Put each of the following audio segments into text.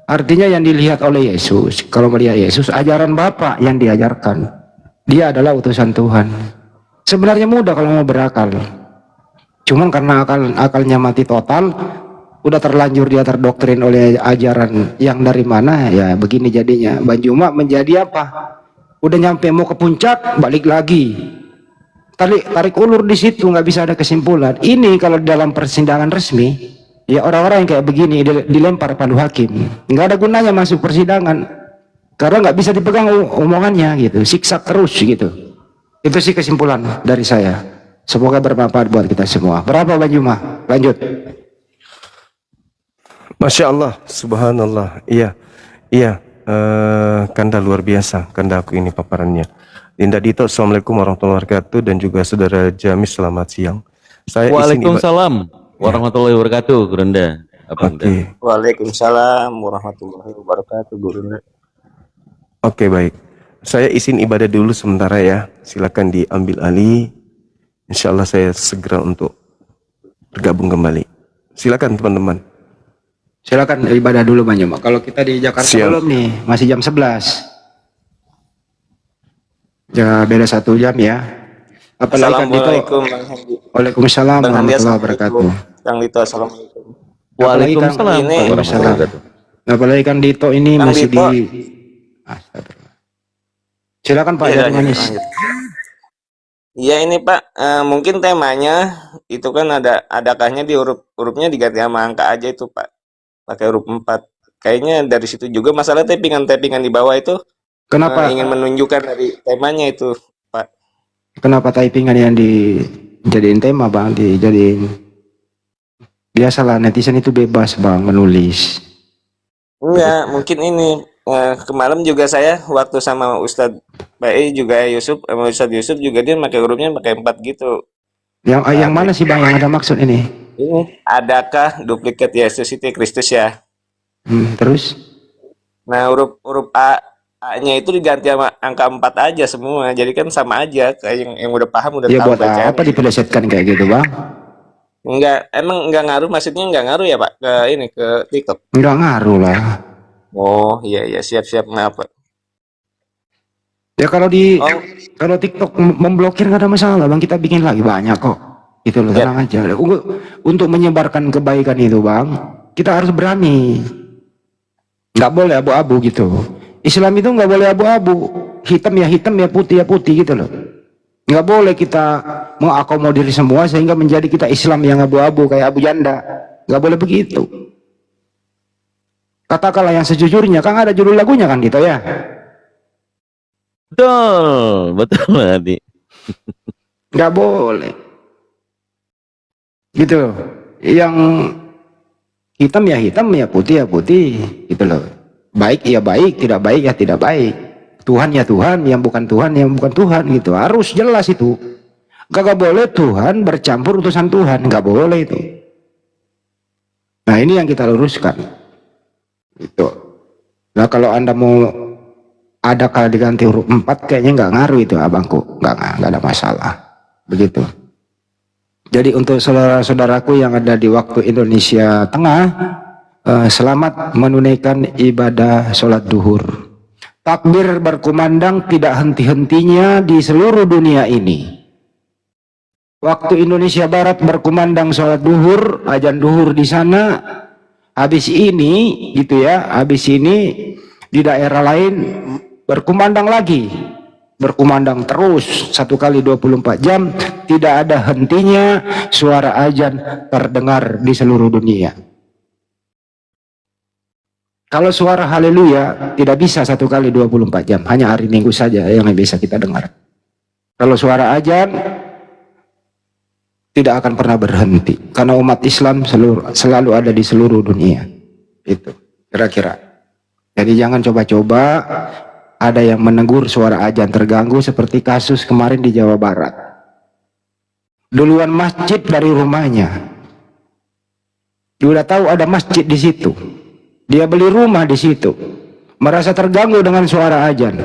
Artinya yang dilihat oleh Yesus, kalau melihat Yesus, ajaran Bapa yang diajarkan. Dia adalah utusan Tuhan. Sebenarnya mudah kalau mau berakal. Cuman karena akalnya mati total, udah terlanjur dia terdoktrin oleh ajaran yang dari mana, ya begini jadinya. Cuma menjadi apa? Udah nyampe mau ke puncak, balik lagi. Tarik ulur di situ, nggak bisa ada kesimpulan. Ini kalau dalam persidangan resmi, ya orang-orang yang kayak begini dilempar palu hakim, nggak ada gunanya masuk persidangan karena nggak bisa dipegang omongannya gitu, siksa terus gitu. Itu sih kesimpulan dari saya. Semoga bermanfaat buat kita semua. Berapa Bang Juma? Lanjut. Masya Allah, subhanallah. Iya, Kanda luar biasa, Kanda aku ini paparannya. Dinda Dito, assalamualaikum warahmatullahi wabarakatuh, dan juga saudara Jamis, selamat siang. Waalaikumsalam warahmatullahi wabarakatuh, Gurunda. Oke. Waalaikumsalam warahmatullahi wabarakatuh, Gurunda. Oke, baik. Saya izin ibadah dulu sementara ya. Silakan diambil alih. Insya Allah saya segera untuk bergabung kembali. Silakan teman-teman. Silakan ibadah dulu Bang Juma. Kalau kita di Jakarta belum nih, masih jam 11. Ya beda 1 jam ya. Assalamualaikum Bang Handi. Waalaikumsalam warahmatullahi wabarakatuh. Kang Dito, assalamualaikum. Waalaikumsalam warahmatullahi wabarakatuh. Apalagi Kang Dito ini Kang masih Dito. di. Silakan Pak Iya, ya, Manis. Iya ini Pak, mungkin temanya itu kan adakahnya di hurufnya diganti sama angka aja itu Pak, pakai huruf 4. Kayaknya dari situ juga masalah tappingan di bawah itu. Kenapa? Ingin menunjukkan dari temanya itu Pak. Kenapa typingan yang dijadiin tema Bang, dijadiin? Biasalah netizen itu bebas Bang menulis. Enggak, mungkin ini kemarin juga saya waktu sama Ustadz Bae juga Yusuf, sama Ustadz Yusuf juga dia pakai hurufnya pakai 4 gitu. Yang mana sih Bang yang ada maksud ini? Ini adakah duplikat Yesus itu Kristus ya? Terus? Nah, huruf A-nya itu diganti sama angka 4 aja semua. Jadi kan sama aja kayak yang udah paham udah Ya tahu buat apa dipelesetkan kayak gitu Bang? Enggak, emang enggak ngaruh, maksudnya enggak ngaruh ya Pak ke ini ke TikTok? Enggak ngaruh lah. Oh iya siap ngapa? Ya kalau TikTok memblokir nggak ada masalah Bang, kita bikin lagi banyak kok. Itu loh, tenang aja. Untuk menyebarkan kebaikan itu Bang, kita harus berani. Nggak boleh abu-abu gitu. Islam itu nggak boleh abu-abu. Hitam ya putih gitu loh. Nggak boleh kita mengakomodir semua sehingga menjadi kita Islam yang abu-abu kayak Abu Janda. Nggak boleh begitu. Katakanlah yang sejujurnya, kan ada judul lagunya kan gitu ya. Betul Adi. Nggak boleh. Gitu loh. Yang hitam ya putih gitu loh. Baik ya baik, tidak baik ya tidak baik. Tuhan ya Tuhan, yang bukan Tuhan gitu. Harus jelas itu. Gak boleh Tuhan bercampur utusan Tuhan, gak boleh itu. Nah ini yang kita luruskan. Gitu. Nah kalau Anda mau ada kali diganti huruf 4 kayaknya nggak ngaruh itu abangku, nggak ada masalah. Begitu. Jadi untuk saudara-saudaraku yang ada di waktu Indonesia Tengah, selamat menunaikan ibadah sholat duhur. Takbir berkumandang tidak henti-hentinya di seluruh dunia ini. Waktu Indonesia Barat berkumandang sholat duhur, azan duhur di sana. Habis ini gitu ya, habis ini di daerah lain berkumandang lagi. Berkumandang terus 1 kali 24 jam, tidak ada hentinya, suara azan terdengar di seluruh dunia. Kalau suara haleluya tidak bisa 1 kali 24 jam, hanya hari Minggu saja yang bisa kita dengar. Kalau suara azan tidak akan pernah berhenti, karena umat Islam selalu ada di seluruh dunia. Itu kira-kira. Jadi jangan coba-coba ada yang menegur suara azan terganggu seperti kasus kemarin di Jawa Barat. Duluan masjid dari rumahnya. Dia udah tahu ada masjid di situ. Dia beli rumah di situ. Merasa terganggu dengan suara azan.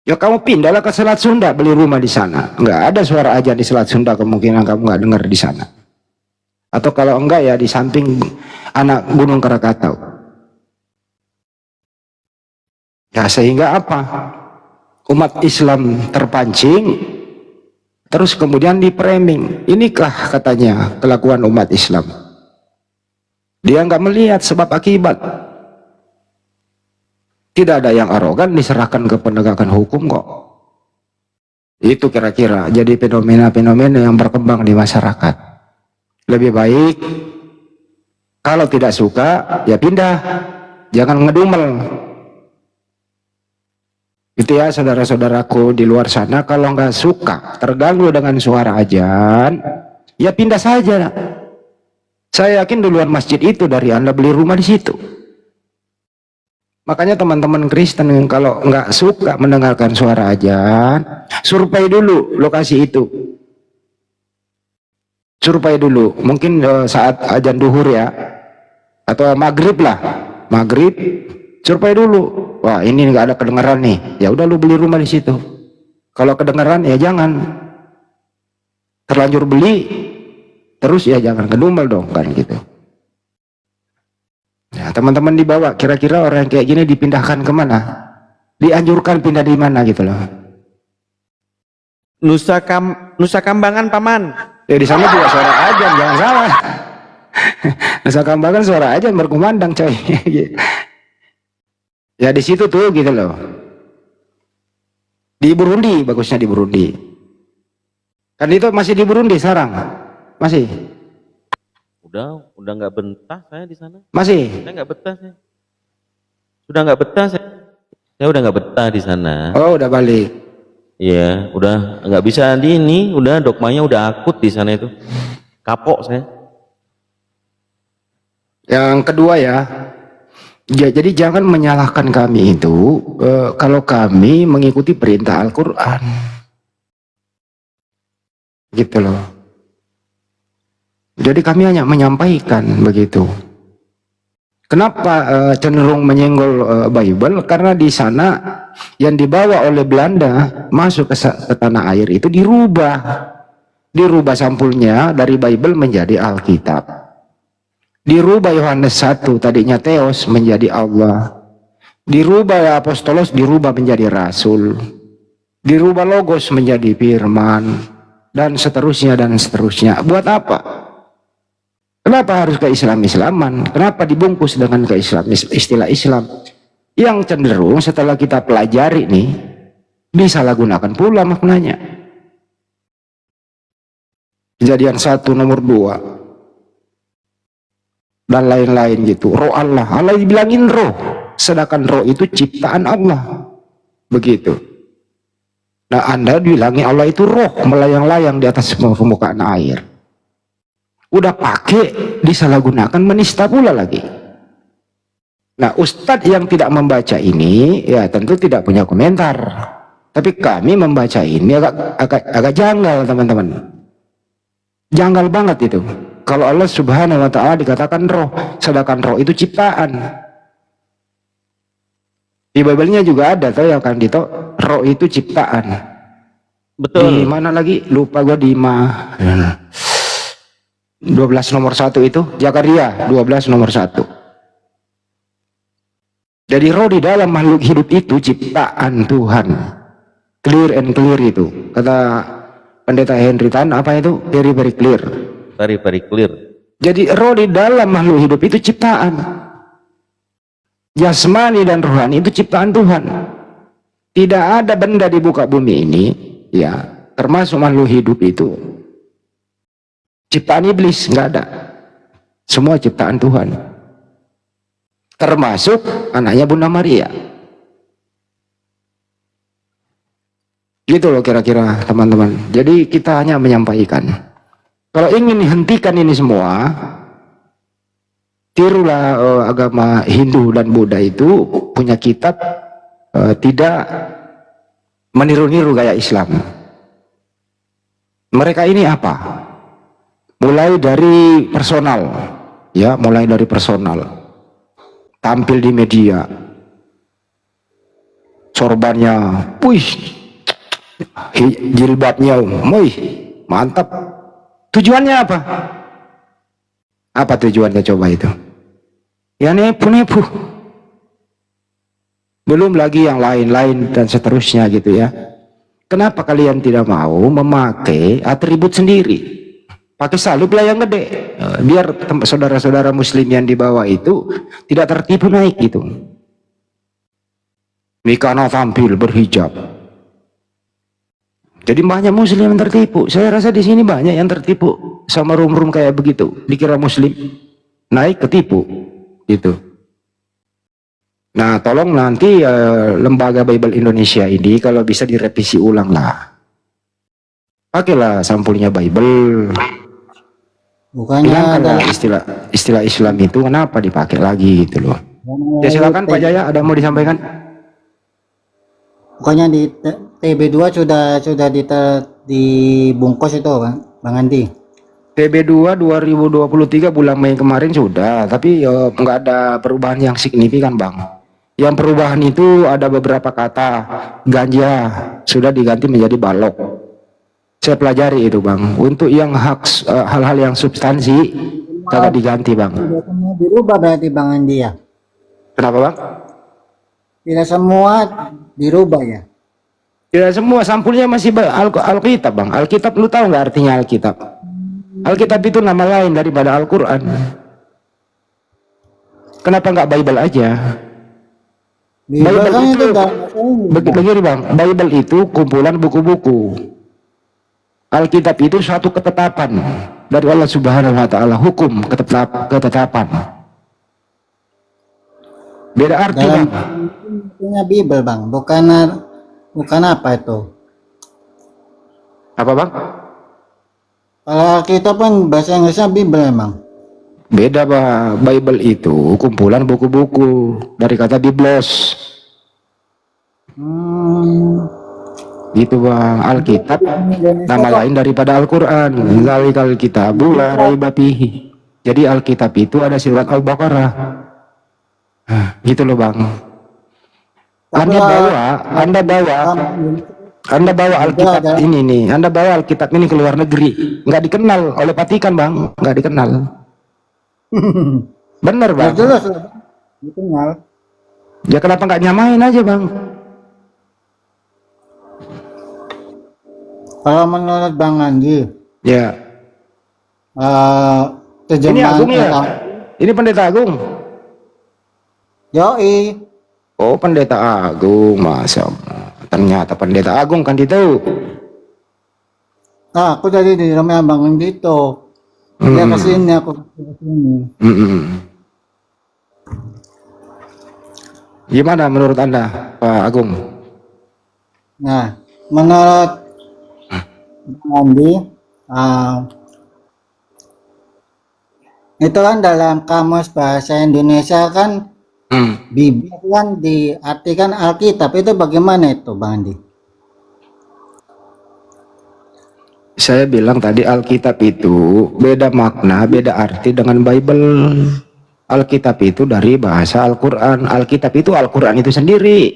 Ya kamu pindahlah ke Selat Sunda, beli rumah di sana. Enggak ada suara azan di Selat Sunda, kemungkinan kamu nggak dengar di sana. Atau kalau enggak ya di samping anak Gunung Krakatau. Ya sehingga apa? Umat Islam terpancing, terus kemudian di-framing. Inikah katanya kelakuan umat Islam. Dia nggak melihat sebab akibat. Tidak ada yang arogan diserahkan ke penegakan hukum kok. Itu kira-kira jadi fenomena-fenomena yang berkembang di masyarakat. Lebih baik kalau tidak suka ya pindah, jangan ngedumel. Itu ya saudara-saudaraku di luar sana, kalau nggak suka terganggu dengan suara azan, ya pindah saja. Saya yakin di luar masjid itu dari Anda beli rumah di situ. Makanya teman-teman Kristen yang kalau nggak suka mendengarkan suara azan, survei dulu lokasi itu. Survei dulu, mungkin saat azan duhur ya, atau maghrib lah, maghrib, survei dulu. Wah ini nggak ada kedengaran nih, ya udah lu beli rumah di situ. Kalau kedengaran ya jangan. Terlanjur beli, terus ya jangan kedumel dong kan gitu. Nah, teman-teman dibawa, kira-kira orang yang kayak gini dipindahkan kemana? Dianjurkan pindah di mana gitu loh. Nusa Kambangan paman. Ya di sana juga suara azan, jangan salah. Nusa Kambangan suara azan berkumandang coy. Ya di situ tuh gitu loh. Di Burundi, bagusnya di Burundi. Kan itu masih di Burundi sekarang? Masih? Udah nggak betah saya di sana. Masih? Saya nggak betah saya. Sudah nggak betah saya. Saya udah nggak betah di sana. Oh udah balik. Iya, udah nggak bisa di ini. Udah dogmanya udah akut di sana itu. Kapok saya. Yang kedua ya, jadi jangan menyalahkan kami itu kalau kami mengikuti perintah Al-Quran. Gitu loh. Jadi kami hanya menyampaikan begitu. Kenapa cenderung menyenggol Bible? Karena di sana yang dibawa oleh Belanda masuk ke tanah air itu dirubah sampulnya dari Bible menjadi Alkitab. Dirubah Yohanes 1 tadinya Theos menjadi Allah. Dirubah Apostolos dirubah menjadi Rasul. Dirubah Logos menjadi Firman dan seterusnya dan seterusnya. Buat apa? Kenapa harus ke Islam-Islaman? Kenapa dibungkus dengan istilah Islam? Yang cenderung setelah kita pelajari nih, disalahgunakan pula maknanya. Kejadian 1 nomor 2 dan lain-lain gitu. Roh Allah, Allah dibilangin roh, sedangkan roh itu ciptaan Allah. Begitu. Nah Anda bilangi Allah itu roh melayang-layang di atas permukaan air. Udah pakai disalahgunakan, menista pula lagi. Nah ustadz yang tidak membaca ini ya tentu tidak punya komentar, tapi kami membaca ini agak janggal teman-teman, janggal banget itu. Kalau Allah subhanahu wa ta'ala dikatakan roh, sedangkan roh itu ciptaan. Di Bible-nya juga ada tuh yang kan gitu, roh itu ciptaan. Betul. Di mana lagi lupa gua, di 12 nomor 1 itu, Zakaria 12 nomor 1. Jadi roh di dalam makhluk hidup itu ciptaan Tuhan. Clear and clear itu. Kata Pendeta Henry Tan, apa itu? Very very clear. Very clear. Jadi roh di dalam makhluk hidup itu ciptaan. Jasmani dan rohani itu ciptaan Tuhan. Tidak ada benda di muka bumi ini, ya, termasuk makhluk hidup itu ciptaan iblis, nggak ada. Semua ciptaan Tuhan. Termasuk anaknya Bunda Maria. Gitu loh kira-kira teman-teman. Jadi kita hanya menyampaikan. Kalau ingin dihentikan ini semua, tirulah agama Hindu dan Buddha itu punya kitab tidak meniru-niru gaya Islam. Mereka ini apa? Mulai dari personal, ya, mulai dari personal, tampil di media, sorbannya, wih, jilbabnya, wih, mantap. Tujuannya apa? Apa tujuannya coba itu? Ya nipu-nipu. belum lagi yang lain-lain dan seterusnya gitu ya. Kenapa kalian tidak mau memakai atribut sendiri? Pakai salib lah yang gede, biar saudara-saudara muslim yang di bawah itu tidak tertipu naik gitu. Mikana tampil berhijab, jadi banyak muslim yang tertipu. Saya rasa di sini banyak yang tertipu sama rum-rum kayak begitu, dikira muslim, naik ketipu gitu. Nah, tolong nanti lembaga Bible Indonesia ini kalau bisa direvisi ulang lah. Pakailah sampulnya Bible. Bukannya Hilangkanlah dalam, istilah Islam itu kenapa dipakai lagi gitu loh. Ya silakan Pak Jaya, ada mau disampaikan? bukannya di TB2 sudah dibungkus itu Bang Andi. TB2 2023 bulan Mei kemarin sudah, tapi nggak ada perubahan yang signifikan Bang. Yang perubahan itu ada beberapa kata, ganja sudah diganti menjadi balok. Saya pelajari itu Bang. Untuk yang hal-hal yang substansi kagak diganti Bang. Tidak semua dirubah berarti Bang Andi ya. Kenapa Bang? Tidak semua dirubah ya. Tidak semua, sampulnya masih Alkitab Bang. Alkitab, lu tahu nggak artinya Alkitab? Alkitab itu nama lain daripada Al-Quran. Kenapa nggak Bible aja? Bible Kan itu udah begini Bang, Bible itu kumpulan buku-buku. Alkitab itu suatu ketetapan dari Allah Subhanahu wa taala, hukum ketetapan. Beda arti dalam Bang. punya Bible Bang, bukan apa itu. Apa Bang? Kalau kita kan bahasa Inggrisnya Bible emang. Beda Bang. Bible itu kumpulan buku-buku dari kata biblos. Gitu Bang. Alkitab nama lain daripada Al-Quran. Zalikal kitabu la raiba fihi. Jadi Alkitab itu ada surat Al-Baqarah. Gitu loh Bang. Anda bawa Alkitab ini nih, Anda bawa Alkitab ini ke luar negeri, nggak dikenal oleh Vatikan Bang, nggak dikenal. Bener Bang. Jelas dikenal. Ya kenapa nggak nyamain aja Bang? Kalau menurut Bang Andi, Ya. Ini terjemahan Agung ya? Ini Pendeta Agung. Yoi. Oh Pendeta Agung, masa ternyata Pendeta Agung kan itu. Nah, aku tadi di rumah Bang Andi itu. Dia kesini, aku kesini. Gimana menurut Anda Pak Agung? Nah, menurut Bang Andi, itu kan dalam kamus bahasa Indonesia kan Bible kan diartikan Alkitab, itu bagaimana itu Bang Andi? Saya bilang tadi Alkitab itu beda makna, beda arti dengan Bible. Alkitab itu dari bahasa Al-Quran. Alkitab itu Al-Quran itu sendiri.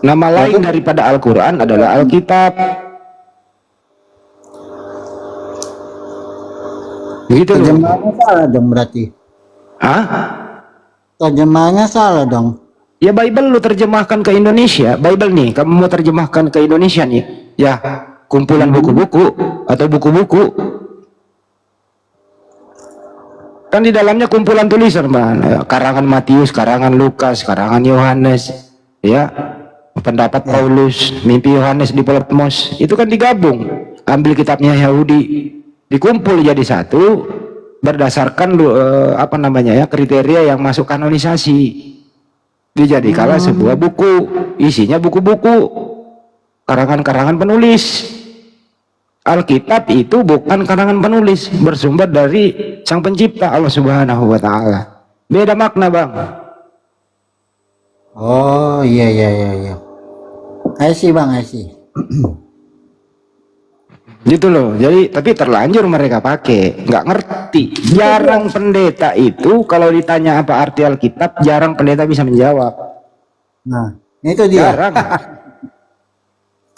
Nama lain daripada Al-Quran adalah Alkitab. Begitu loh. Terjemahannya salah dong berarti. Hah? Terjemahannya salah dong. Ya Bible lu terjemahkan ke Indonesia. Bible nih, kamu mau terjemahkan ke Indonesia nih. Ya, kumpulan buku-buku atau buku-buku. Kan di dalamnya kumpulan tulisan, Bang. Karangan Matius, karangan Lukas, karangan Yohanes, ya. Pendapat Paulus, mimpi Yohanes di Patmos, itu kan digabung. Ambil kitabnya Yahudi, dikumpul jadi satu berdasarkan apa namanya ya, kriteria yang masuk kanonisasi. Dijadikanlah sebuah buku, isinya buku-buku, karangan-karangan penulis. Alkitab itu bukan karangan penulis, bersumber dari Sang Pencipta Allah Subhanahu wa taala. Beda makna, Bang. Oh iya. I see Bang, I see. Gitu loh. Jadi tapi terlanjur mereka pakai, nggak ngerti. Jarang pendeta itu kalau ditanya apa arti Alkitab, jarang pendeta bisa menjawab. Nah, itu dia. Jarang.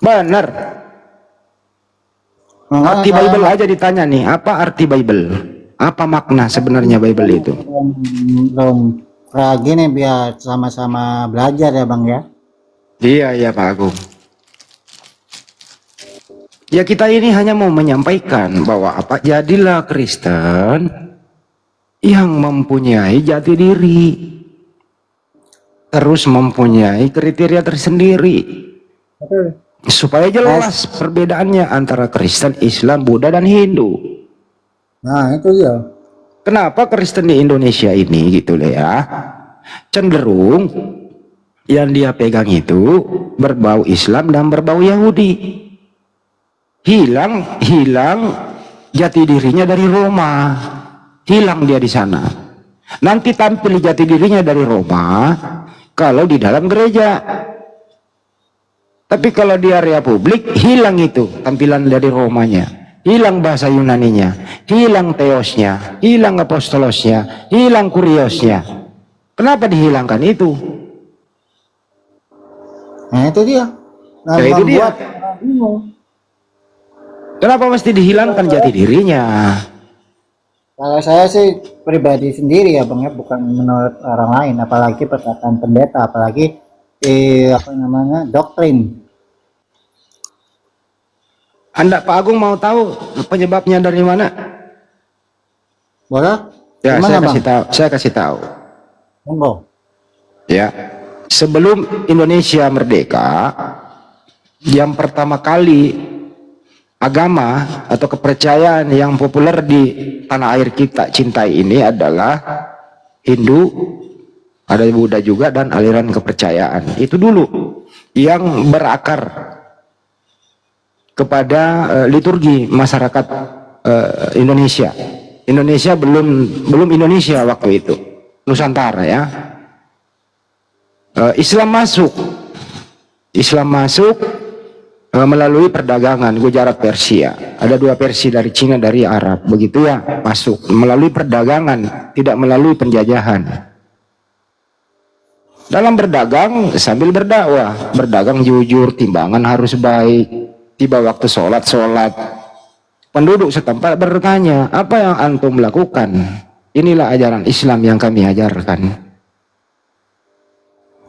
Benar. Arti Bible aja ditanya nih, apa arti Bible? Apa makna sebenarnya Bible itu? gini biar sama-sama belajar ya Bang ya. Iya Pak Agung. Ya kita ini hanya mau menyampaikan bahwa jadilah Kristen yang mempunyai jati diri, terus mempunyai kriteria tersendiri, supaya jelas perbedaannya antara Kristen, Islam, Buddha, dan Hindu. Nah itu ya. Kenapa Kristen di Indonesia ini gitu loh ya, cenderung yang dia pegang itu berbau Islam dan berbau Yahudi. Hilang jati dirinya dari Roma, hilang dia di sana. Nanti tampil jati dirinya dari Roma kalau di dalam gereja. Tapi kalau di area publik hilang itu tampilan dari Romanya, hilang bahasa Yunaninya, hilang teosnya, hilang apostolosnya, hilang kuriosnya. Kenapa dihilangkan itu? Nah itu dia. Nah, Ya, itu dia. membuat orang bingung. Kenapa mesti dihilangkan jati dirinya? Kalau saya sih pribadi sendiri ya Bang ya, bukan menurut orang lain, apalagi perkataan pendeta, apalagi apa namanya, doktrin. Anda Pak Agung mau tahu penyebabnya dari mana? Boleh? Ya, Gimana, saya kasih tahu. Monggo. Ya, sebelum Indonesia merdeka, yang pertama kali agama atau kepercayaan yang populer di tanah air kita cintai ini adalah Hindu, ada Buddha juga, dan aliran kepercayaan. Itu dulu yang berakar kepada liturgi masyarakat Indonesia. Indonesia belum Indonesia waktu itu, Nusantara ya. Islam masuk melalui perdagangan Gujarat Persia. Ada dua Persia, dari Cina, dari Arab, begitu ya, masuk melalui perdagangan, tidak melalui penjajahan. Dalam berdagang sambil berdakwah, berdagang jujur, timbangan harus baik, tiba waktu sholat. Penduduk setempat bertanya, apa yang antum lakukan? Inilah ajaran Islam yang kami ajarkan.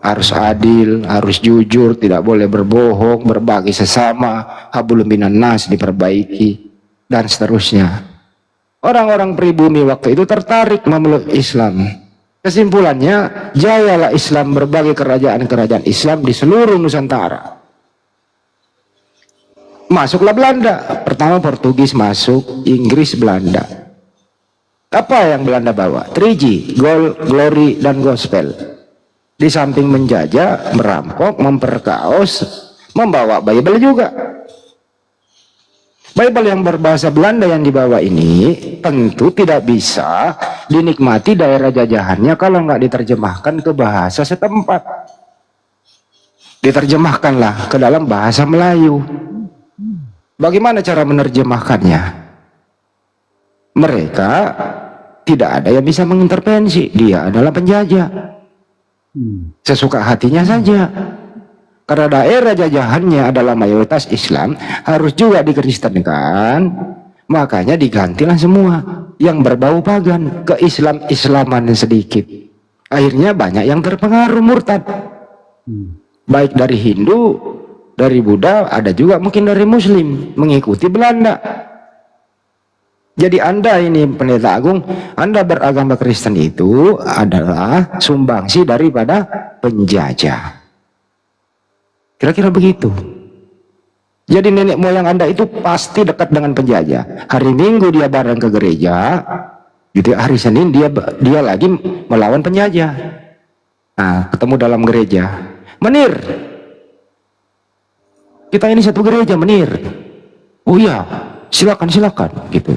Harus adil, harus jujur, tidak boleh berbohong, berbagi sesama, hablum minan nas diperbaiki, dan seterusnya. Orang-orang pribumi waktu itu tertarik memeluk Islam. Kesimpulannya, jayalah Islam berbagai kerajaan-kerajaan Islam di seluruh Nusantara. Masuklah Belanda, pertama Portugis masuk, Inggris, Belanda. Apa yang Belanda bawa? 3G, gold, glory, dan gospel. Di samping menjajah, merampok, memperkaos, membawa Bible juga. Bible yang berbahasa Belanda yang dibawa ini tentu tidak bisa dinikmati daerah jajahannya kalau nggak diterjemahkan ke bahasa setempat. Diterjemahkanlah ke dalam bahasa Melayu. Bagaimana cara menerjemahkannya? Mereka tidak ada yang bisa mengintervensi. Dia adalah penjajah. Sesuka hatinya saja. Karena daerah jajahannya adalah mayoritas Islam, harus juga dikristenkan, makanya digantilah semua yang berbau pagan ke Islaman sedikit. Akhirnya banyak yang terpengaruh murtad, baik dari Hindu, dari Buddha, ada juga mungkin dari Muslim, mengikuti Belanda. Jadi Anda ini Pendeta Agung, Anda beragama Kristen itu adalah sumbangsi daripada penjajah. Kira-kira begitu. Jadi nenek moyang Anda itu pasti dekat dengan penjajah. Hari Minggu dia bareng ke gereja, gitu. Hari Senin dia lagi melawan penjajah. Nah, ketemu dalam gereja. Menir, kita ini satu gereja, Menir. Oh iya, silakan gitu.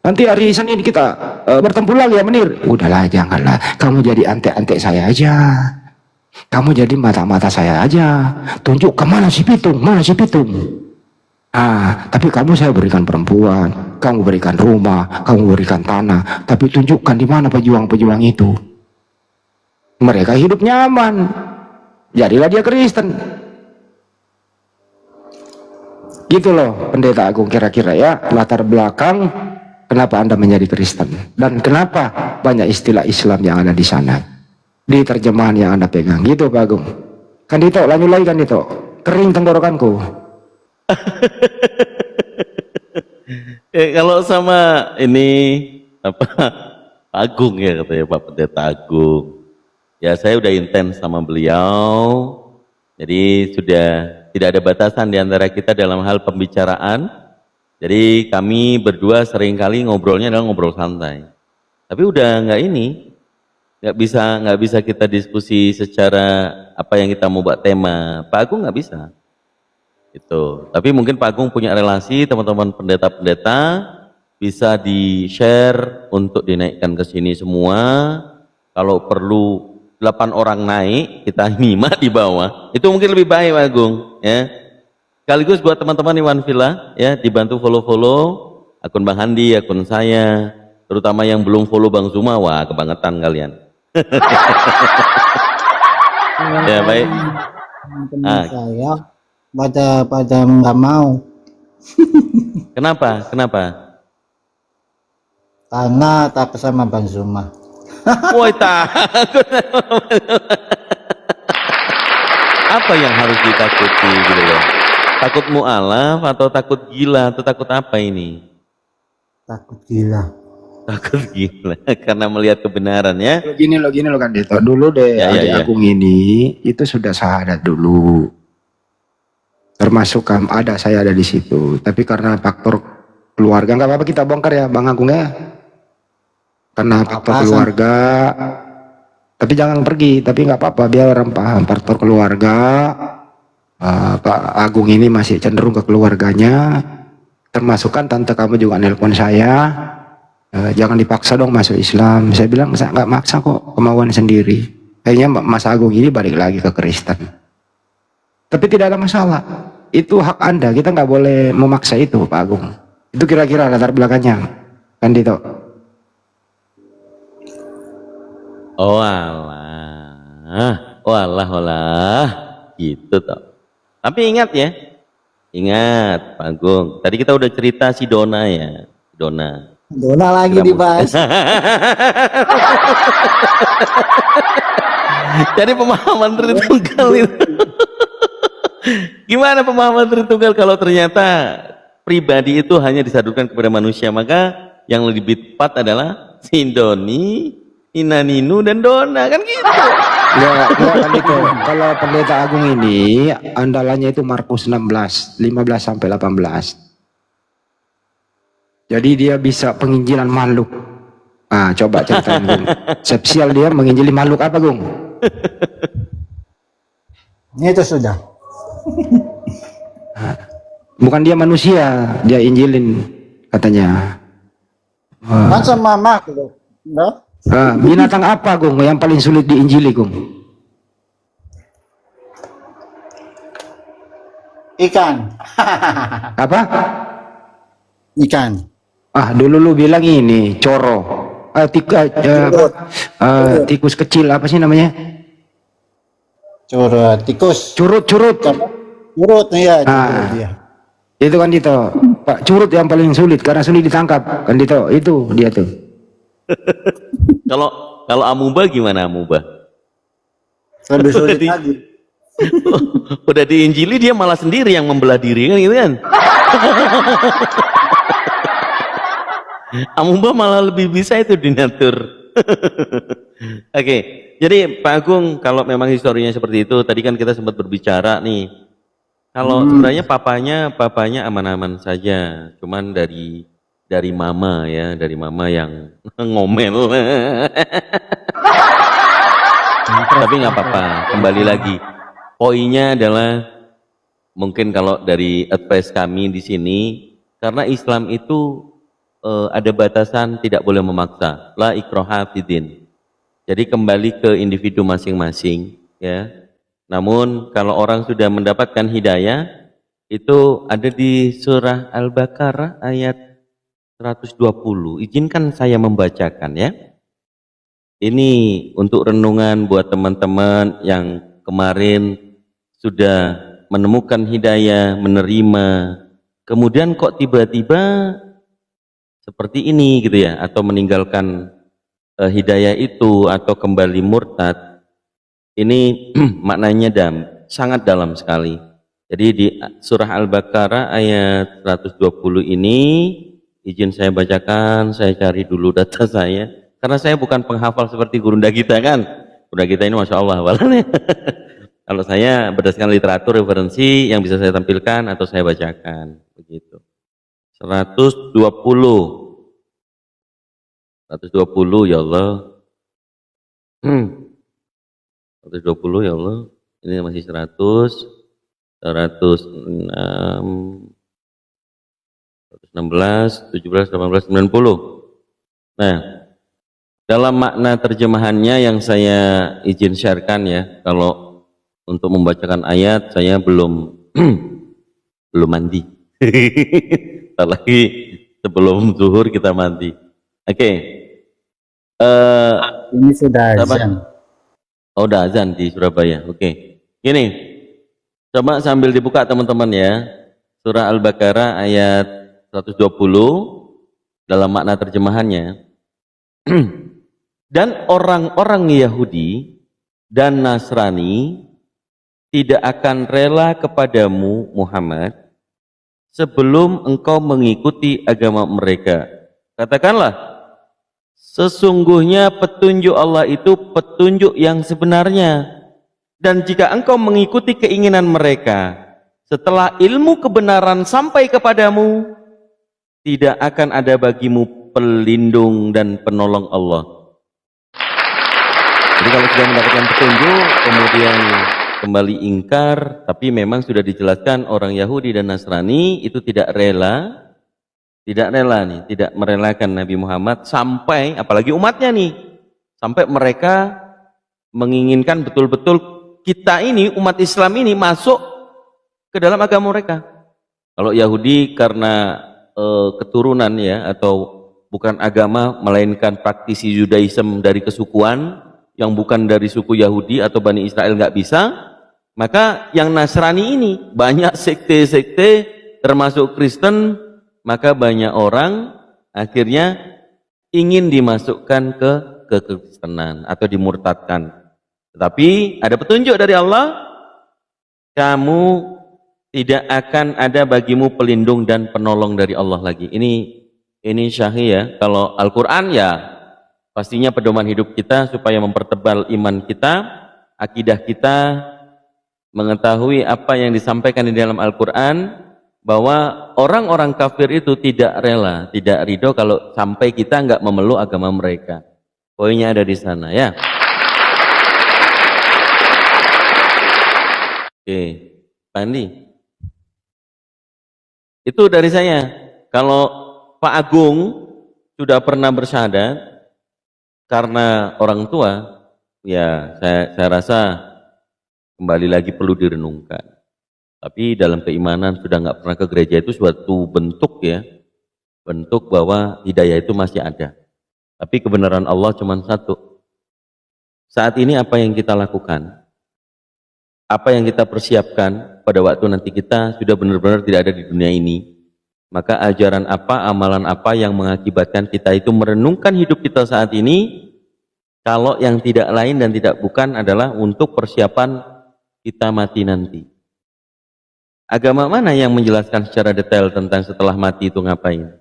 Nanti hari Senin kita bertempur lagi ya Menir. Udahlah, janganlah. Kamu jadi antek-antek saya aja. Kamu jadi mata-mata saya aja. Tunjuk kemana si Pitung, mana si Pitung. Tapi kamu saya berikan perempuan, kamu berikan rumah, kamu berikan tanah. Tapi tunjukkan di mana pejuang-pejuang itu. Mereka hidup nyaman. Jadilah dia Kristen. Gitu loh Pendeta Agung, kira-kira ya latar belakang kenapa Anda menjadi Kristen dan kenapa banyak istilah Islam yang ada di sana. di terjemahan yang Anda pegang. Gitu Pak Agung. Kan Dito, lanjut lagi kan Dito. Kering tenggorokanku. Kalau sama ini apa Agung ya katanya Pak Pendeta Agung. Ya saya udah intens sama beliau. Jadi sudah tidak ada batasan di antara kita dalam hal pembicaraan. Jadi kami berdua seringkali ngobrolnya adalah ngobrol santai. Tapi udah nggak bisa kita diskusi secara apa yang kita mau buat tema. Pak Agung nggak bisa. Itu. Tapi mungkin Pak Agung punya relasi teman-teman pendeta-pendeta bisa di-share untuk dinaikkan ke sini semua. Kalau perlu 8 orang naik, kita 5 di bawah. Itu mungkin lebih baik Pak Agung, ya. Sekaligus buat teman-teman Iwan Villa, ya, dibantu follow-follow akun Bang Handi, akun saya, terutama yang belum follow Bang Zuma, wah kebangetan kalian. Ya baik. Teman saya pada nggak mau Kenapa? karena takut sama Bang Zuma. Woi takut. Apa yang harus ditakuti gitu loh? Takut mu'alaf atau takut gila atau takut apa ini? Takut gila. Takut gila karena melihat kebenaran ya. Gini loh kan Dito. Dulu deh Ya, adik ya. Agung ini itu sudah syahadat dulu. Termasuk saya ada di situ. Tapi karena faktor keluarga, nggak apa-apa kita bongkar ya Bang Agung ya. Karena faktor keluarga, tapi jangan pergi, tapi nggak apa-apa biar orang paham faktor keluarga. Pak Agung ini masih cenderung ke keluarganya, termasuk kan tante kamu juga nelpon saya, jangan dipaksa dong masuk Islam. Saya bilang saya nggak maksa kok, kemauan sendiri. Kayaknya Mas Agung ini balik lagi ke Kristen, tapi tidak ada masalah, itu hak Anda, kita nggak boleh memaksa itu Pak Agung. Itu kira-kira latar belakangnya, kan Dito? Oh alah, gitu toh. Tapi ingat ya, ingat Pak Agung. Tadi kita udah cerita si Dona ya, Dona lagi dibahas. Jadi pemahaman Tritunggal itu. Gimana pemahaman Tritunggal kalau ternyata pribadi itu hanya disadukan kepada manusia, maka yang lebih tepat adalah Sindoni, Inaninu dan Dona kan gitu. Ya, kan itu. Kalau Pendeta Agung ini andalannya itu Markus 16, 15 sampai 18. Jadi dia bisa penginjilan makhluk. Ah, coba ceritain Gung. Spesial dia menginjili makhluk apa Gung? Itu sudah. Bukan dia manusia, dia injilin katanya. Kan sama makhluk. No? Binatang apa Gung yang paling sulit diinjili Gung? Ikan. Apa? Ikan. Dulu lu bilang ini coro. Tikus kecil apa sih namanya? Curut. Tikus. Curut. Curut ya. Curut, ya. Itu kan Dito. Pak curut yang paling sulit karena sulit ditangkap kan Dito. Itu dia tuh. Kalau amuba gimana amuba? Lebih sulit lagi. Udah diinjili dia malah sendiri yang membelah diri kan gitu kan? Amuba malah lebih bisa itu dinatur. Oke, jadi Pak Agung kalau memang historinya seperti itu, tadi kan kita sempat berbicara nih. Kalau sebenarnya papanya aman-aman saja, cuman dari mama ya, dari mama yang ngomel. Tapi nggak apa-apa, kembali lagi. Poinnya adalah mungkin kalau dari advice kami di sini, karena Islam itu ada batasan, tidak boleh memaksa. La ikraha fiddin. Jadi kembali ke individu masing-masing, ya. Namun kalau orang sudah mendapatkan hidayah, itu ada di surah Al-Baqarah ayat 120. Izinkan saya membacakan ya. Ini untuk renungan buat teman-teman yang kemarin sudah menemukan hidayah, menerima, kemudian kok tiba-tiba seperti ini gitu ya, atau meninggalkan hidayah itu atau kembali murtad. ini maknanya sangat dalam sekali. Jadi di surah Al-Baqarah ayat 120 ini, izin saya bacakan, saya cari dulu data saya, karena saya bukan penghafal seperti gurunda kita kan. Gurunda kita ini Masya Allah hafalannya. Kalau saya berdasarkan literatur referensi yang bisa saya tampilkan atau saya bacakan, begitu. 120 ya Allah. 120 ya Allah. Ini masih 100, 106, 116, 17, 18, 90. Nah, dalam makna terjemahannya yang saya izin sharekan ya, kalau untuk membacakan ayat saya belum belum mandi. Apalagi sebelum zuhur kita mandi. Oke. Ini sudah Apa? azan. Oh, udah azan di Surabaya. Oke. Gini. Coba sambil dibuka teman-teman ya. Surah Al-Baqarah ayat 120 dalam makna terjemahannya. Dan orang-orang Yahudi dan Nasrani tidak akan rela kepadamu Muhammad sebelum engkau mengikuti agama mereka. Katakanlah, sesungguhnya petunjuk Allah itu petunjuk yang sebenarnya. Dan jika engkau mengikuti keinginan mereka, setelah ilmu kebenaran sampai kepadamu, tidak akan ada bagimu pelindung dan penolong Allah. Jadi kalau sudah mendapatkan petunjuk, kemudian kembali ingkar, tapi memang sudah dijelaskan orang Yahudi dan Nasrani itu tidak rela nih, tidak merelakan Nabi Muhammad sampai, apalagi umatnya nih, sampai mereka menginginkan betul-betul kita ini, umat Islam ini masuk ke dalam agama mereka. Kalau Yahudi karena keturunan ya, atau bukan agama, melainkan praktisi Judaism dari kesukuan, yang bukan dari suku Yahudi atau Bani Israel nggak bisa, maka yang Nasrani ini banyak sekte-sekte termasuk Kristen, maka banyak orang akhirnya ingin dimasukkan ke kekristenan atau dimurtadkan. Tetapi ada petunjuk dari Allah, kamu tidak akan ada bagimu pelindung dan penolong dari Allah lagi. Ini syahih ya. Kalau Al-Quran ya pastinya pedoman hidup kita supaya mempertebal iman kita, akidah kita, mengetahui apa yang disampaikan di dalam Al-Quran, bahwa orang-orang kafir itu tidak rela, tidak ridho kalau sampai kita nggak memeluk agama mereka. Poinnya ada di sana ya. Oke, Pak Andi. Itu dari saya. Kalau Pak Agung sudah pernah bersyahadat karena orang tua, ya saya rasa kembali lagi perlu direnungkan. Tapi dalam keimanan sudah nggak pernah ke gereja itu suatu bentuk ya, bentuk bahwa hidayah itu masih ada. Tapi kebenaran Allah cuma satu. Saat ini apa yang kita lakukan, apa yang kita persiapkan pada waktu nanti kita sudah benar-benar tidak ada di dunia ini, maka ajaran apa, amalan apa yang mengakibatkan kita itu merenungkan hidup kita saat ini, kalau yang tidak lain dan tidak bukan adalah untuk persiapan kita mati nanti. Agama mana yang menjelaskan secara detail tentang setelah mati itu ngapain?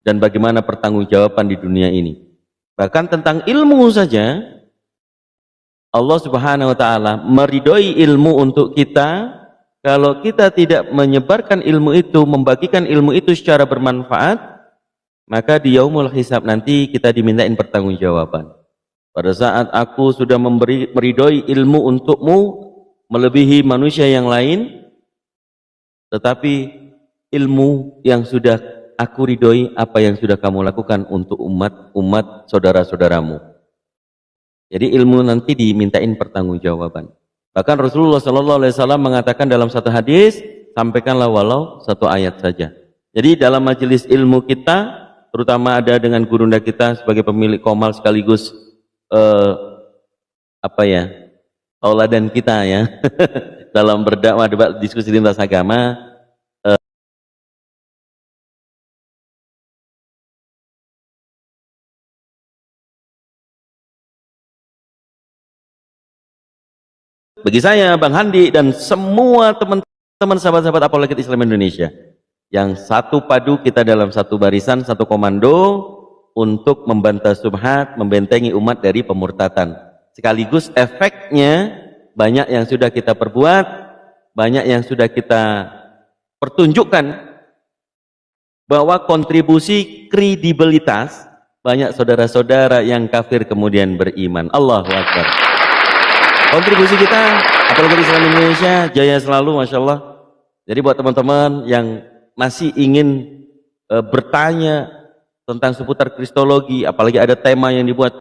Dan bagaimana pertanggungjawaban di dunia ini? Bahkan tentang ilmu saja, Allah Subhanahu wa Ta'ala meridhoi ilmu untuk kita. Kalau kita tidak menyebarkan ilmu itu, membagikan ilmu itu secara bermanfaat, maka di yaumul hisab nanti kita dimintain pertanggungjawaban. Pada saat aku sudah meridhoi ilmu untukmu melebihi manusia yang lain, tetapi ilmu yang sudah aku ridhoi, apa yang sudah kamu lakukan untuk umat saudara-saudaramu. Jadi ilmu nanti dimintain pertanggungjawaban. Bahkan Rasulullah SAW mengatakan dalam satu hadis, sampaikanlah walau satu ayat saja. Jadi dalam majelis ilmu kita, terutama ada dengan gurunda kita sebagai pemilik komal sekaligus tauladan kita ya, dalam berdakwah, debat, diskusi lintas agama, bagi saya, Bang Handi, dan semua teman-teman sahabat-sahabat apologet Islam Indonesia, yang satu padu kita dalam satu barisan, satu komando untuk membantah subhat, membentengi umat dari pemurtatan. Sekaligus efeknya banyak yang sudah kita perbuat, banyak yang sudah kita pertunjukkan, bahwa kontribusi kredibilitas banyak saudara-saudara yang kafir kemudian beriman. Allahu Akbar. Kontribusi kita apalagi Islam Indonesia jaya selalu, Masya Allah. Jadi buat teman-teman yang masih ingin bertanya tentang seputar kristologi, apalagi ada tema yang dibuat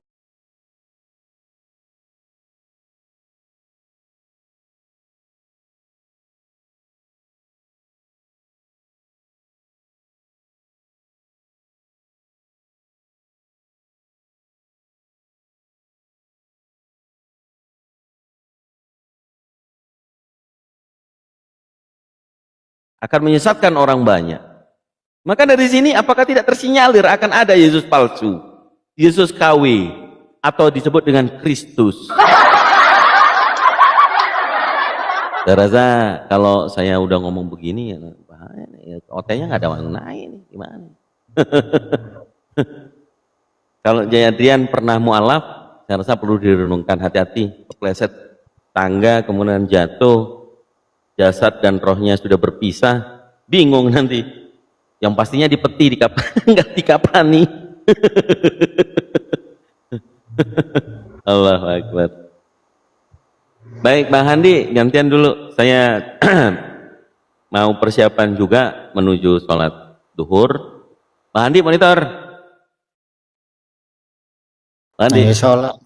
akan menyesatkan orang banyak. Maka dari sini apakah tidak tersinyalir akan ada Yesus palsu, Yesus KW, atau disebut dengan Kristus? Saya rasa kalau saya udah ngomong begini ya bahaya nih, OT-nya nggak ada yang naik nih, gimana? Kalau Jayadrian pernah mualaf, saya rasa perlu direnungkan, hati-hati, kepleset tangga kemudian jatuh, jasad dan rohnya sudah berpisah, bingung nanti. Yang pastinya dipeti, nggak dikapani. Allahu Akbar. Baik Bang Handi, gantian dulu. Saya mau persiapan juga menuju sholat duhur. Bang Handi monitor. Bang Handi. Sholat.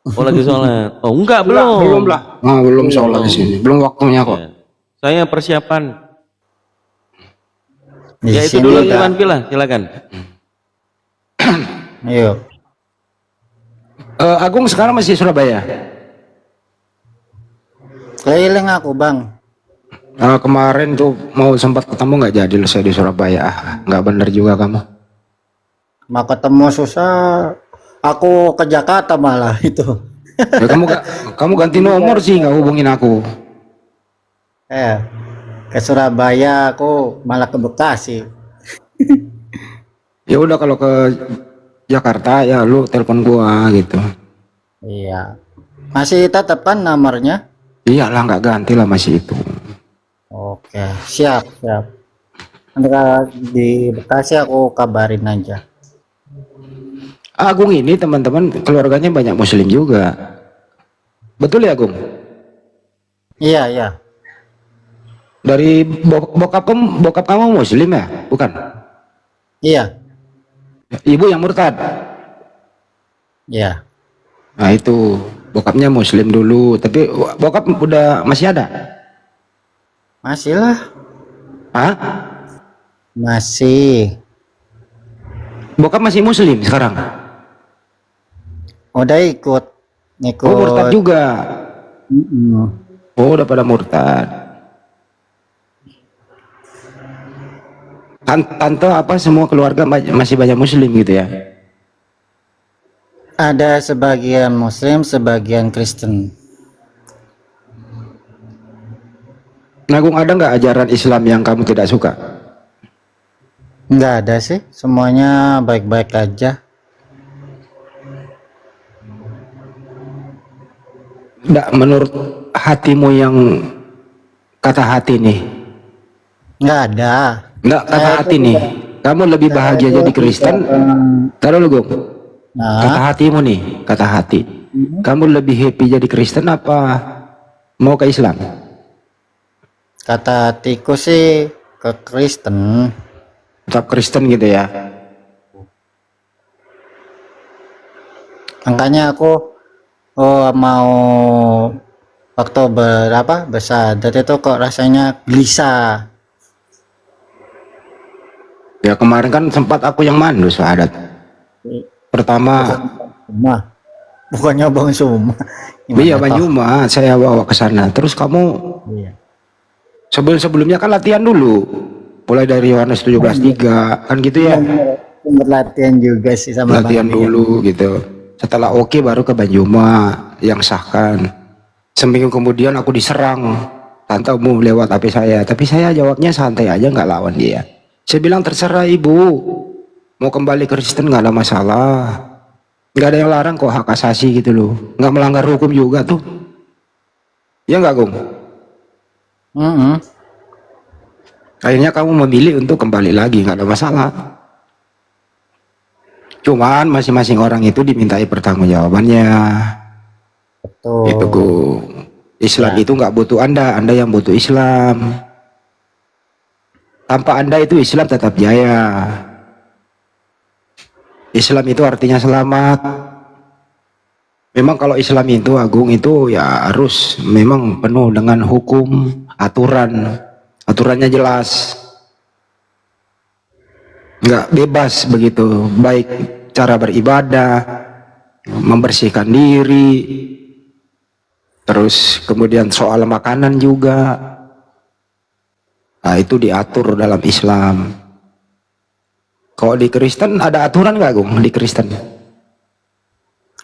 Oh lagi sholat. Oh enggak, belum. Belum lah. Nah, belum sholat di sini. Belum waktunya kok. Ya. Saya persiapan. Di Ya itu sini dulu udah- Iwan Pila, silakan. Ayo. Agung sekarang masih Surabaya. Keliling aku, Bang. Kemarin tuh mau sempat ketemu nggak jadi lu, saya di Surabaya. Nggak bener juga kamu. Mau ketemu susah. Aku ke Jakarta malah itu. Ya, kamu ganti nomor sih, nggak hubungin aku. Ke Surabaya, aku malah ke Bekasi. Ya udah kalau ke Jakarta ya lu telepon gua gitu. Iya. Masih tetap kan nomornya? Iyalah, nggak ganti lah, masih itu. Oke, siap. Nanti kalau di Bekasi aku kabarin aja. Agung ini teman-teman keluarganya banyak muslim juga. Betul ya Agung? Iya. Dari bokap kamu muslim ya? Bukan? Iya. Ibu yang murtad. Iya. Nah itu bokapnya muslim dulu, tapi bokap udah masih ada? Masih lah. Hah? Masih. Bokap masih muslim sekarang? Udah ikut. Oh murtad juga. Mm-mm. Oh udah pada murtad. Tante apa semua keluarga masih banyak muslim gitu ya? Ada sebagian Muslim, sebagian Kristen. Nagung, ada nggak ajaran Islam yang kamu tidak suka? Nggak ada sih, semuanya baik-baik aja. Nggak, menurut hatimu yang kata hati nih? Nggak ada. Nggak, kata hati nih. Kamu lebih bahagia jadi Kristen? Taruh lu Gung. Kata Nah, hatimu nih, kata hati. Kamu lebih happy jadi Kristen apa mau ke Islam? kata hatiku sih ke Kristen. Tetap Kristen gitu ya? Makanya aku mau Oktober bersahadat itu kok rasanya gelisah. Ya kemarin kan sempat aku yang mandu syahadat. Pertama, Rumah. Bukannya Bang Suma. iya Banyuma saya bawa ke sana. Terus kamu Iya. sebelumnya kan latihan dulu. Mulai dari Yohanes 17:3 kan gitu ya. Sempet latihan juga sih sama Latihan Bang Ria. dulu gitu. Setelah oke baru ke Banyuma yang sahkan. Seminggu kemudian aku diserang tante umum lewat HP saya, tapi saya jawabnya santai aja, nggak lawan dia. Saya bilang terserah ibu, mau kembali Kristen nggak ada masalah, nggak ada yang larang kok, hak asasi gitu loh, nggak melanggar hukum juga tuh, ya nggak Gung? Mm-mm. Akhirnya kamu memilih untuk kembali lagi, nggak ada masalah. Cuman masing-masing orang itu dimintai pertanggungjawabannya. Betul. Itu Gung. Islam Ya. itu nggak butuh Anda yang butuh Islam. Tanpa Anda itu Islam tetap jaya. Islam itu artinya selamat. Memang kalau Islam itu Agung itu ya harus memang penuh dengan hukum, aturan. Aturannya jelas. Nggak bebas begitu. Baik cara beribadah, membersihkan diri, terus kemudian soal makanan juga. Nah, itu diatur dalam Islam. Kalau di Kristen ada aturan nggak Gung di Kristen?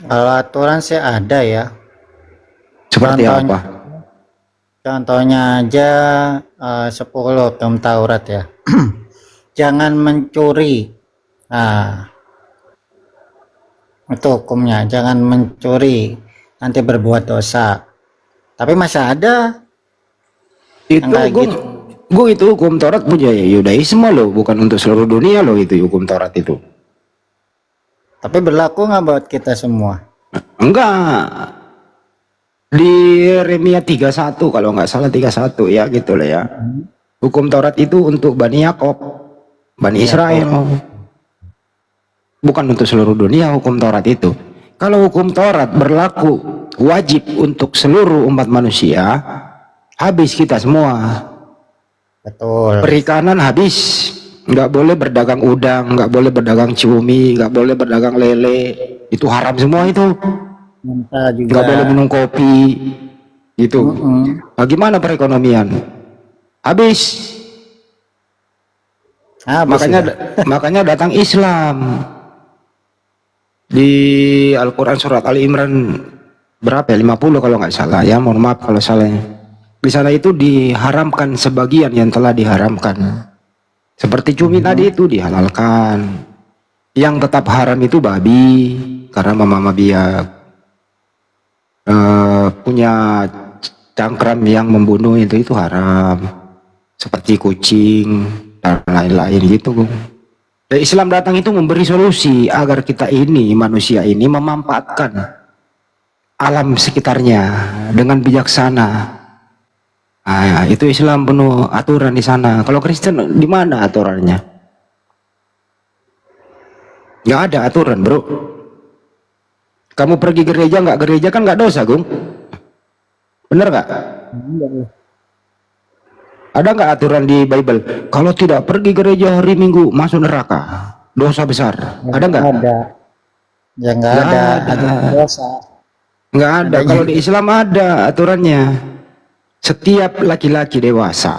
Kalau aturan sih ada ya. Seperti Contohnya- apa? Contohnya aja 10 dalam Taurat ya. Jangan mencuri. Nah, itu hukumnya, jangan mencuri, nanti berbuat dosa. Tapi masih ada Itu yang kayak Gung, gitu. Gung itu hukum Taurat punya Yudaisme loh, bukan untuk seluruh dunia loh itu hukum Taurat itu. Tapi berlaku nggak buat kita semua? Enggak. Di Yeremia 31 kalau nggak salah 31 ya gitu lah ya. Hukum Taurat itu untuk Bani Yakob, Bani Israel. Bukan untuk seluruh dunia hukum Taurat itu. Kalau hukum Taurat berlaku wajib untuk seluruh umat manusia, habis kita semua. Betul. Perikanan habis, nggak boleh berdagang udang, nggak boleh berdagang cumi, nggak boleh berdagang lele, itu haram semua itu. Minta juga. Nggak boleh minum kopi, gitu. Mm-mm. Nah, gimana perekonomian? Habis. Habis Makanya sudah. makanya datang Islam. Di Al-Quran surat Ali Imran berapa ya? 50 kalau nggak salah ya, mohon maaf kalau salah. Di sana itu diharamkan sebagian yang telah diharamkan. Seperti cumi tadi itu dihalalkan. Yang tetap haram itu babi karena mama biak punya cangkram yang membunuh itu haram. Seperti kucing dan lain-lain gitu. Dan Islam datang itu memberi solusi agar kita ini, manusia ini memanfaatkan alam sekitarnya dengan bijaksana. Nah, itu Islam penuh aturan di sana. Kalau Kristen di mana aturannya? Nggak ada aturan, bro. Kamu pergi gereja nggak gereja kan nggak dosa, Gung. Bener nggak? Ada nggak aturan di Bible? Kalau tidak pergi gereja hari Minggu masuk neraka, dosa besar. Ada nggak? Ada. Ya nggak Nggak ada. ada. Ada dosa. Nggak ada. Kalau di Islam ada aturannya. Setiap laki-laki dewasa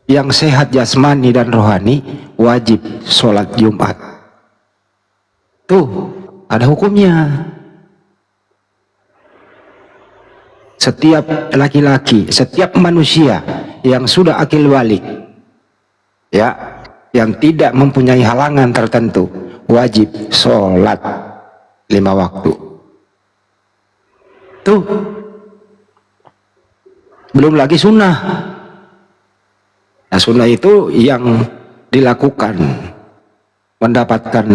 yang sehat jasmani dan rohani wajib sholat Jumat. Tuh, ada hukumnya. Setiap laki-laki, setiap manusia yang sudah akil balik, ya, yang tidak mempunyai halangan tertentu, wajib sholat 5 waktu. Tuh, belum lagi sunnah. Nah, sunnah itu yang dilakukan, mendapatkan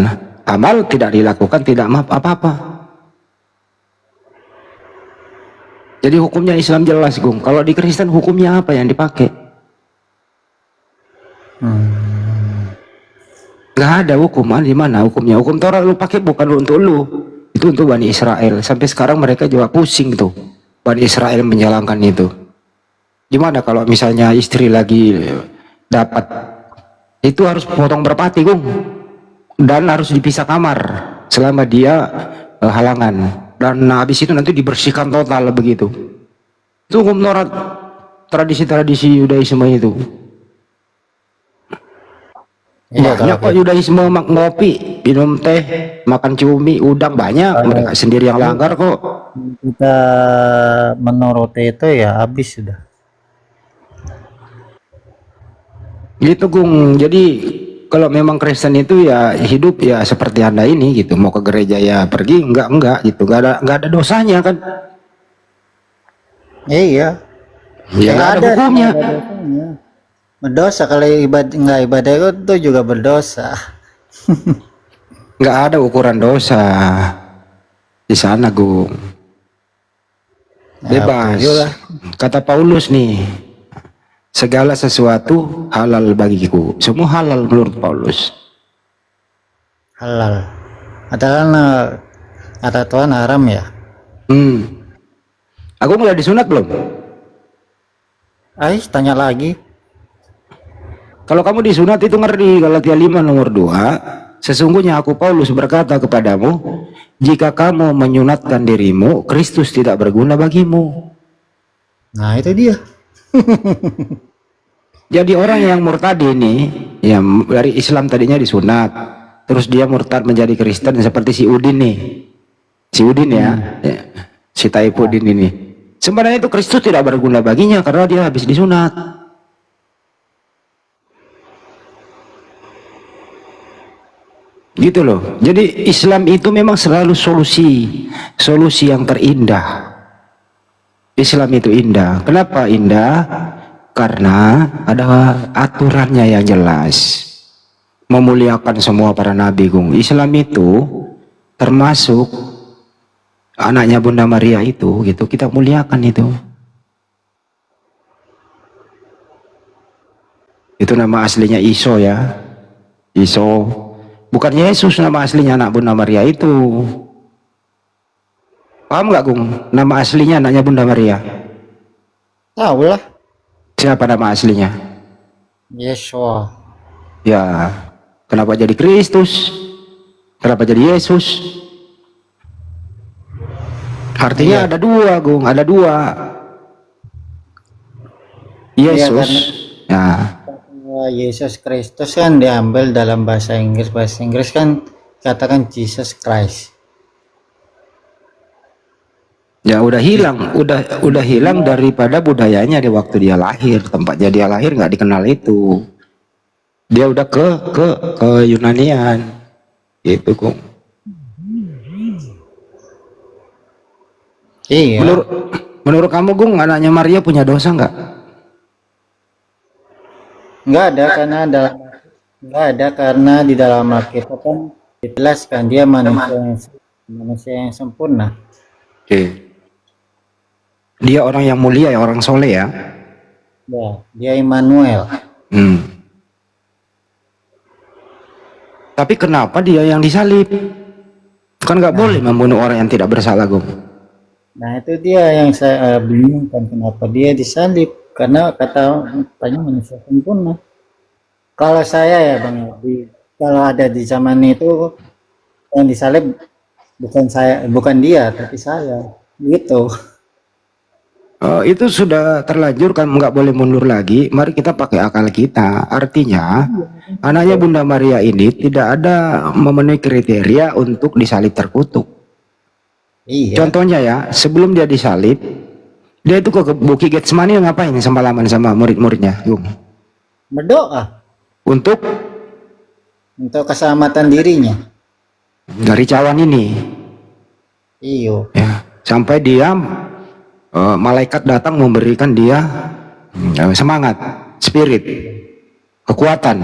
amal, tidak dilakukan tidak maaf apa-apa. Jadi hukumnya Islam jelas, Gung. Kalau di Kristen hukumnya apa yang dipakai? Nggak ada hukuman. Di mana hukumnya? Hukum Taurat lu pakai bukan untuk lu, itu untuk Bani Israel. Sampai sekarang mereka juga pusing tuh, Bani Israel menjalankan itu. Gimana kalau misalnya istri lagi dapat, itu harus potong berpati, Gung, dan harus dipisah kamar selama dia halangan. Dan habis itu nanti dibersihkan total begitu. Itu hukum Taurat, tradisi-tradisi Yudaisme itu. Iya, Banyak kok Yudaisme ngopi, minum teh, makan cumi, udang banyak. Mereka sendiri yang langgar kok. kita menuruti itu ya habis sudah. Gitu Gung. Jadi kalau memang Kristen itu ya hidup ya seperti Anda ini gitu. Mau ke gereja ya pergi, enggak gitu. Enggak ada dosanya kan. Iya. Ya enggak ada hukumnya. Nggak ada dosanya. Berdosa kalau nggak ibadah itu juga berdosa. Enggak ada ukuran dosa di sana Gung. Bebas. Kata Paulus nih, segala sesuatu halal bagiku. Semua halal menurut Paulus. Halal. Katakan kata Tuhan haram ya. Aku udah disunat belum? Tanya lagi. Kalau kamu disunat itu ngerti Galatia 5 nomor 2. Sesungguhnya aku Paulus berkata kepadamu, jika kamu menyunatkan dirimu, Kristus tidak berguna bagimu. Nah itu dia. Jadi orang yang murtad ini, yang dari Islam tadinya disunat, terus dia murtad menjadi Kristen seperti si Udin nih, si Udin ya, si Taifudin ini. Sebenarnya itu Kristus tidak berguna baginya karena dia habis disunat. Gitu loh. Jadi Islam itu memang selalu solusi yang terindah. Islam itu indah. Kenapa indah? Karena ada aturannya yang jelas. Memuliakan semua para nabi, Gung. Islam itu termasuk anaknya Bunda Maria itu, gitu. Kita muliakan itu. Itu nama aslinya Iso ya. Iso. Bukan Yesus nama aslinya anak Bunda Maria itu. Paham nggak Gung? Nama aslinya anaknya Bunda Maria. Tahu lah. Siapa nama aslinya? Yesua. Ya. Kenapa jadi Kristus? Kenapa jadi Yesus? Artinya ada dua Gung, ada dua. Yesus. Ya. Yesus Kristus kan diambil dalam bahasa Inggris kan katakan Jesus Christ. Ya udah hilang, udah hilang daripada budayanya di waktu dia lahir, tempatnya dia lahir nggak dikenal itu. Dia udah ke Yunanian, gitu Gung. Iya. Menurut kamu Gung, anaknya Maria punya dosa nggak? Nggak ada karena di dalam Alkitab kan dijelaskan dia manusia yang sempurna. Oke. Dia orang yang mulia ya, orang soleh ya. Ya, dia Immanuel. Tapi kenapa dia yang disalib? Kan nggak boleh membunuh orang yang tidak bersalah Gung. Nah itu dia yang saya bingungkan, kenapa dia disalib, karena katanya manusia sempurna. Kalau saya ya Bang, kalau ada di zaman itu yang disalib bukan dia tapi saya, gitu. Itu sudah terlanjur kan, nggak boleh mundur lagi. Mari kita pakai akal kita. Artinya anaknya Bunda Maria ini tidak ada memenuhi kriteria untuk disalib terkutuk. Iya. Contohnya ya, sebelum dia disalib, dia itu ke Bukit Getsemani ngapain semalaman sama murid-muridnya, Gung? Berdoa Untuk keselamatan dirinya. dari cawan ini. Iyo. Ya, sampai dia malaikat datang memberikan dia semangat, spirit, kekuatan,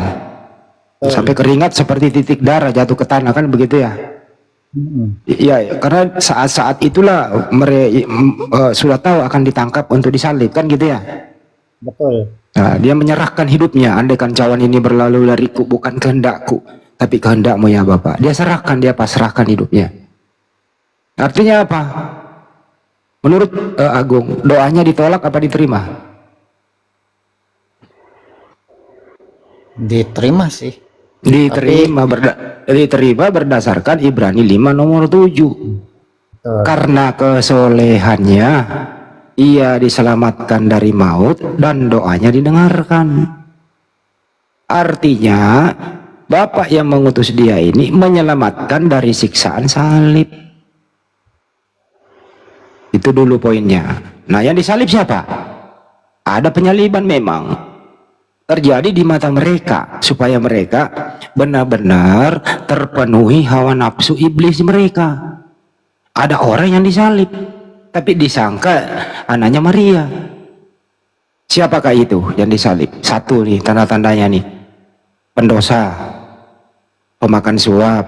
sampai keringat seperti titik darah jatuh ke tanah, kan begitu ya? Iya, karena saat-saat itulah mereka sudah tahu akan ditangkap untuk disalib, kan gitu ya? Betul. Nah, dia menyerahkan hidupnya. Andaikan cawan ini berlalu dariku, bukan kehendakku, tapi kehendakmu ya Bapak. Dia serahkan, dia pasrahkan hidupnya. Artinya apa? Menurut Agung, doanya ditolak apa diterima? Diterima sih. Diterima berdasarkan Ibrani 5 nomor 7. Karena kesolehannya ia diselamatkan dari maut dan doanya didengarkan. Artinya Bapak yang mengutus dia ini menyelamatkan dari siksaan salib. Itu dulu poinnya. Nah, yang disalib siapa? Ada penyaliban memang terjadi di mata mereka supaya mereka benar-benar terpenuhi hawa nafsu iblis mereka. Ada orang yang disalib tapi disangka anaknya Maria. Siapakah itu yang disalib? Satu nih tanda-tandanya nih. Pendosa, pemakan suap,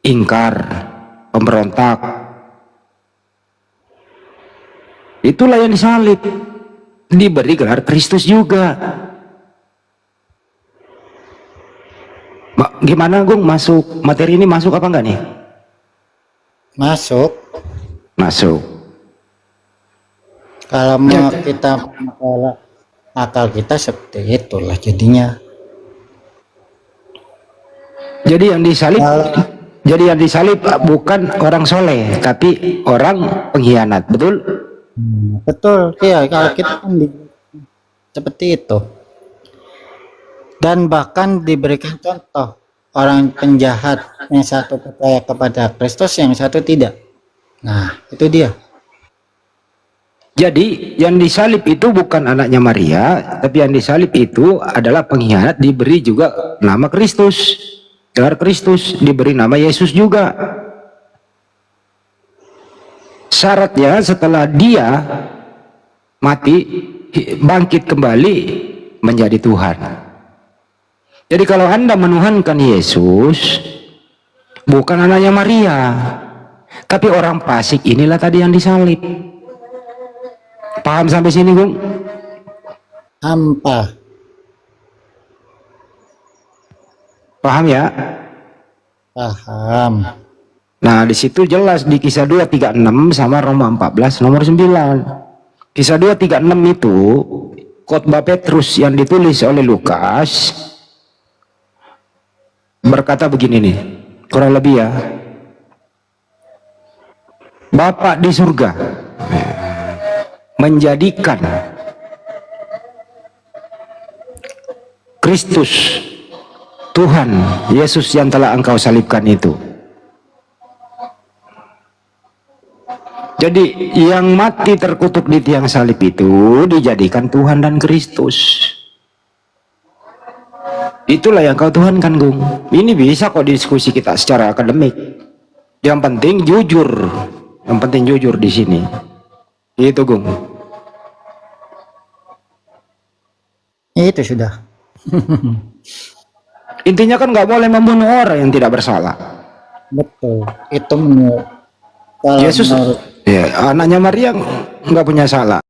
ingkar, pemberontak. Itulah yang disalib. Diberi gelar Kristus juga. Gimana Gung, masuk materi ini, masuk apa enggak nih? Masuk. Masuk. Kalau mau kita akal kita seperti itulah jadinya. Jadi yang disalib bukan orang soleh, tapi orang pengkhianat, betul? Betul, iya, kalau kita kan seperti itu. Dan bahkan diberikan contoh, orang penjahat yang satu percaya kepada Kristus, yang satu tidak. Nah, itu dia. Jadi yang disalib itu bukan anaknya Maria, tapi yang disalib itu adalah pengkhianat, diberi juga nama Kristus, gelar Kristus, diberi nama Yesus juga. Syaratnya setelah dia mati, bangkit kembali menjadi Tuhan. Jadi kalau Anda menuhankan Yesus, bukan anaknya Maria, tapi orang fasik inilah tadi yang disalib. Paham sampai sini, Gung? Hampa. Paham ya? Paham. Nah, di situ jelas di Kisah 2:36 sama Roma 14 nomor 9. Kisah 2:36 itu khotbah Petrus yang ditulis oleh Lukas berkata begini nih, kurang lebih ya. Bapa di surga menjadikan Kristus Tuhan Yesus yang telah engkau salibkan itu. Jadi yang mati terkutuk di tiang salib itu dijadikan Tuhan dan Kristus. Itulah yang kau tuhankan, Gung. Ini bisa kok diskusi kita secara akademik. Yang penting jujur. Yang penting jujur di sini. Itu, Gung. Itu sudah. Intinya kan nggak boleh membunuh orang yang tidak bersalah. Betul. Itu menurut kalau Yesus, menurut ya, anaknya Maria nggak punya salah.